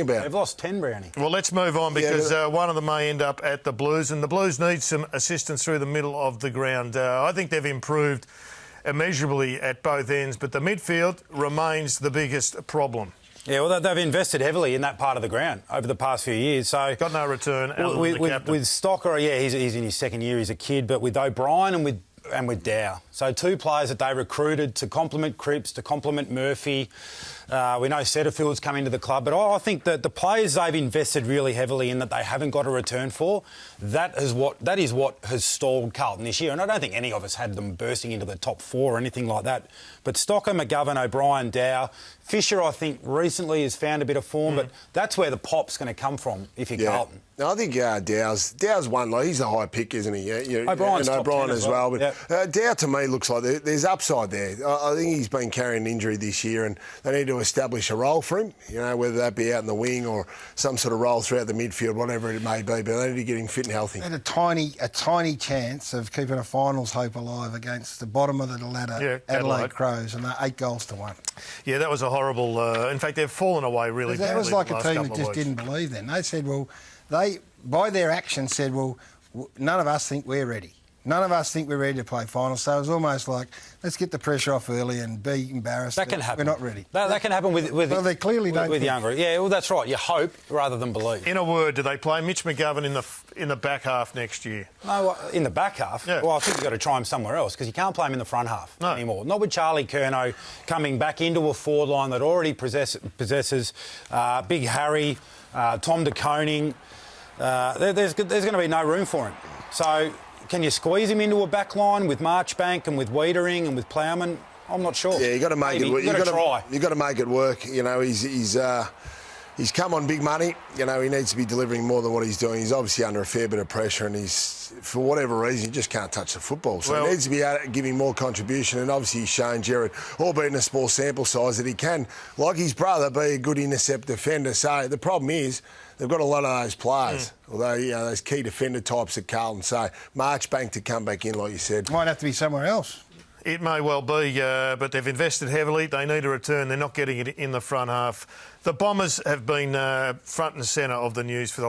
about. They've lost 10, Brownie. Well, let's move on because one of them may end up at the Blues, and the Blues need some assistance through the middle of the ground. I think they've improved immeasurably at both ends, but the midfield remains the biggest problem. Yeah, well, they've invested heavily in that part of the ground over the past few years. So got no return. With Stocker, yeah, he's in his second year. He's a kid, but with O'Brien and with Dow, so two players that they recruited to complement Cripps, to complement Murphy. We know Setterfield's come into the club, but I think that the players they've invested really heavily in that they haven't got a return for, that is what has stalled Carlton this year. And I don't think any of us had them bursting into the top four or anything like that. But Stocker, McGovern, O'Brien, Dow, Fisher, I think recently has found a bit of form, but that's where the pop's going to come from if you're Carlton. No, I think Dow's one. Like, he's a high pick, isn't he? O'Brien's and O'Brien as well. But yep. Dow to me looks like there's upside there. I think he's been carrying an injury this year, and they need to establish a role for him. You know, whether that be out in the wing or some sort of role throughout the midfield, whatever it may be. But they need to get him fit and healthy. Had a tiny chance of keeping a finals hope alive against the bottom of the ladder, Adelaide Crows, and they're 8 goals to 1. Yeah, that was a horrible. In fact, they've fallen away really badly. That was like a team that just weeks. didn't believe then. They said, well, by their actions said, well, none of us think we're ready. None of us think we're ready to play finals. So it was almost like, let's get the pressure off early and be embarrassed. That can happen. We're not ready. That can happen with well, they clearly don't with younger. Yeah, well, that's right. You hope rather than believe. In a word, do they play Mitch McGovern in the back half next year? No, in the back half? Yeah. Well, I think you've got to try him somewhere else because you can't play him in the front half anymore. Not with Charlie Curnow coming back into a forward line that already possesses Big Harry, Tom de Koning. There's going to be no room for him. So can you squeeze him into a back line with Marchbank and with Wiedering and with Plowman? I'm not sure. Yeah, you got to make it work. You've got to try. You got to make it work. You know, he's come on big money. You know, he needs to be delivering more than what he's doing. He's obviously under a fair bit of pressure, and he's, for whatever reason, he just can't touch the football. So he needs to be giving more contribution. And obviously, he's shown Jared, albeit in a small sample size, that he can, like his brother, be a good intercept defender. So the problem is, they've got a lot of those players, although, you know, those key defender types at Carlton. So Marchbank to come back in, like you said. Might have to be somewhere else. It may well be, but they've invested heavily. They need a return. They're not getting it in the front half. The Bombers have been front and centre of the news for the